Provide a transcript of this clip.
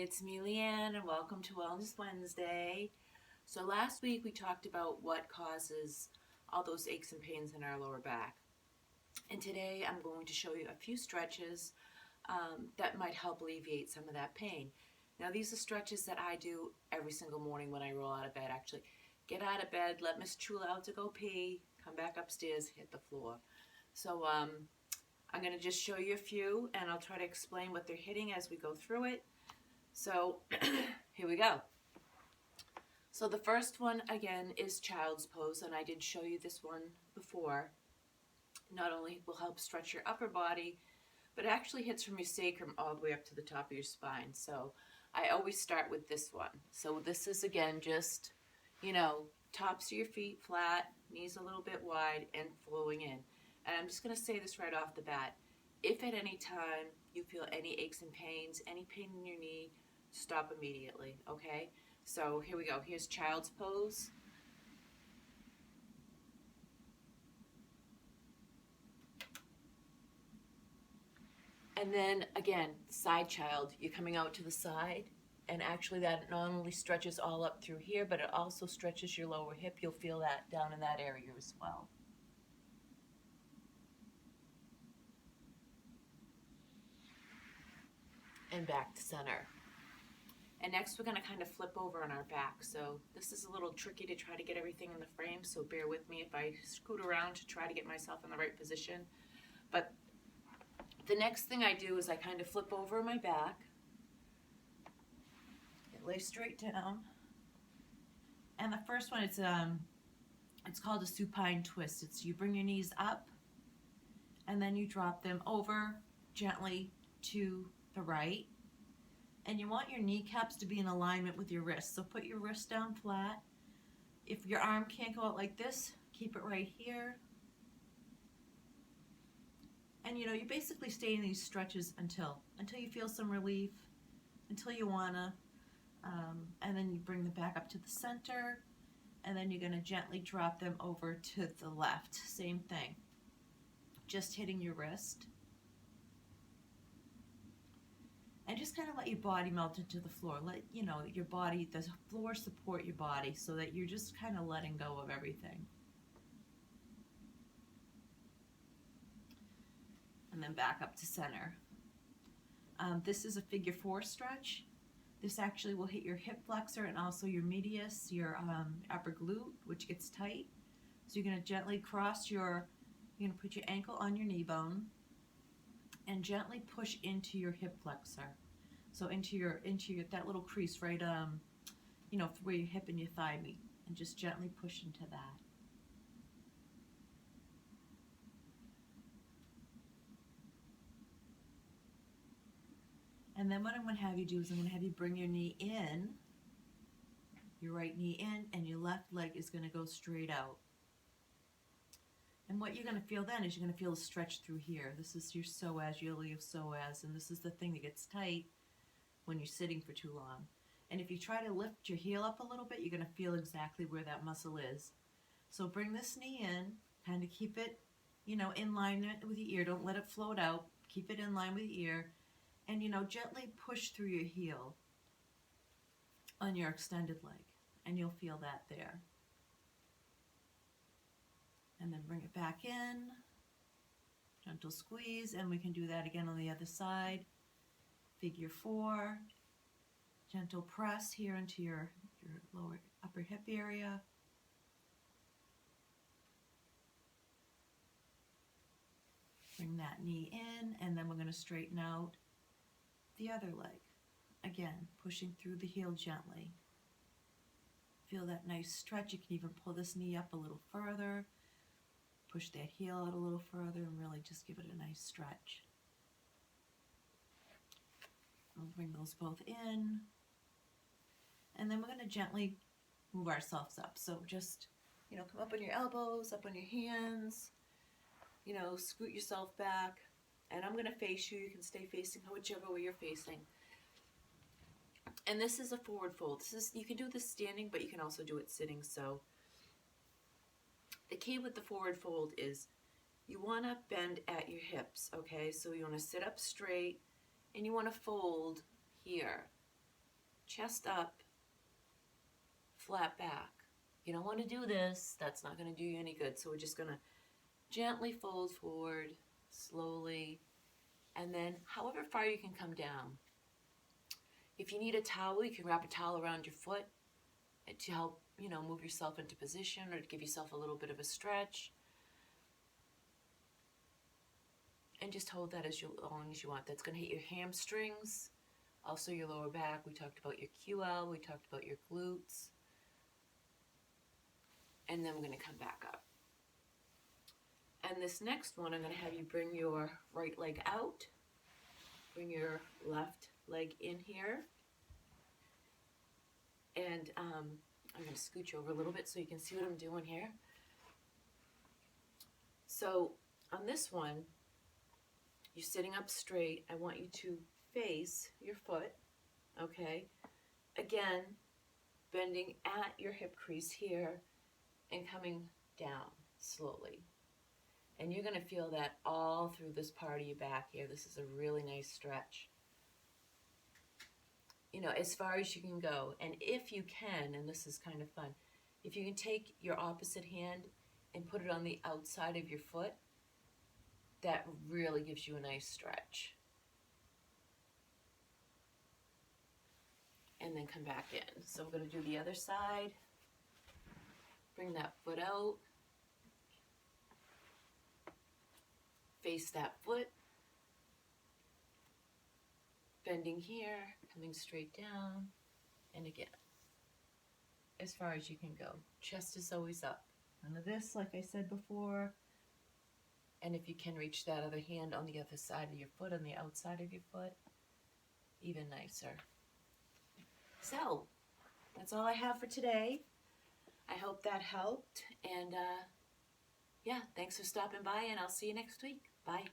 it's me, Leanne, and welcome to Wellness Wednesday. So last week we talked about what causes all those aches and pains in our lower back. And today I'm going to show you a few stretches that might help alleviate some of that pain. Now these are stretches that I do every single morning when I roll out of bed. Actually, get out of bed, let Miss Chula out to go pee, come back upstairs, hit the floor. So I'm going to just show you a few and I'll try to explain what they're hitting as we go through it. So here we go. So the first one again is child's pose, and I did show you this one before. Not only will help stretch your upper body, but it actually hits from your sacrum all the way up to the top of your spine. So I always start with this one. So this is again just, tops of your feet flat, knees a little bit wide and flowing in. And I'm just going to say this right off the bat. If at any time you feel any aches and pains, any pain in your knee, stop immediately, okay? So here we go. Here's child's pose. And then again, side child. You're coming out to the side, and actually that not only stretches all up through here, but it also stretches your lower hip. You'll feel that down in that area as well. And back to center. And next we're going to kind of flip over on our back. So this is a little tricky to try to get everything in the frame, so bear with me if I scoot around to try to get myself in the right position. But the next thing I do is I kind of flip over my back, lay straight down. And the first one, it's called a supine twist. It's you bring your knees up and then you drop them over gently to the right. And you want your kneecaps to be in alignment with your wrists. So put your wrist down flat. If your arm can't go out like this, keep it right here. And you basically stay in these stretches until you feel some relief, until you wanna, and then you bring them back up to the center, and then you're gonna gently drop them over to the left. Same thing, just hitting your wrist. And just kind of let your body melt into the floor. Let your body, the floor support your body so that you're just kind of letting go of everything. And then back up to center. This is a figure 4 stretch. This actually will hit your hip flexor and also your medius, your upper glute, which gets tight. So you're going to gently you're going to put your ankle on your knee bone and gently push into your hip flexor. So into your that little crease right where your hip and your thigh meet, and just gently push into that. And then what I'm going to have you do is I'm going to have you bring your knee in, your right knee in, and your left leg is going to go straight out. And what you're going to feel then is you're going to feel a stretch through here. This is your psoas, your iliac psoas, and this is the thing that gets tight when you're sitting for too long. And if you try to lift your heel up a little bit, you're going to feel exactly where that muscle is. So bring this knee in, kind of keep it, in line with your ear. Don't let it float out. Keep it in line with your ear. And, gently push through your heel on your extended leg. And you'll feel that there. And then bring it back in. Gentle squeeze. And we can do that again on the other side. Figure 4. Gentle press here into your lower upper hip area. Bring that knee in, and then we're going to straighten out the other leg. Again, pushing through the heel gently. Feel that nice stretch. You can even pull this knee up a little further. Push that heel out a little further and really just give it a nice stretch. We'll bring those both in. And then we're going to gently move ourselves up. So just, come up on your elbows, up on your hands, scoot yourself back. And I'm going to face you. You can stay facing whichever way you're facing. And this is a forward fold. You can do this standing, but you can also do it sitting. So the key with the forward fold is you want to bend at your hips, okay? So you want to sit up straight and you want to fold here. chest up, flat back. You don't want to do this. That's not going to do you any good. So we're just going to gently fold forward, slowly, and then however far you can come down. If you need a towel, you can wrap a towel around your foot to help, move yourself into position or to give yourself a little bit of a stretch. And just hold that as long as you want. That's going to hit your hamstrings, also your lower back. We talked about your QL, we talked about your glutes. And then we're going to come back up. And this next one, I'm going to have you bring your right leg out. Bring your left leg in here. And I'm going to scooch over a little bit so you can see what I'm doing here. So on this one, you're sitting up straight. I want you to face your foot, okay? Again, bending at your hip crease here and coming down slowly. And you're going to feel that all through this part of your back here. This is a really nice stretch. As far as you can go. And if you can, and this is kind of fun, if you can take your opposite hand and put it on the outside of your foot, that really gives you a nice stretch. And then come back in. So we're going to do the other side. Bring that foot out. Face that foot. Bending here, coming straight down. And again, as far as you can go. Chest is always up. None of this, like I said before. And if you can reach that other hand on the other side of your foot, on the outside of your foot, even nicer. So, that's all I have for today. I hope that helped. And yeah, thanks for stopping by, and I'll see you next week. Bye.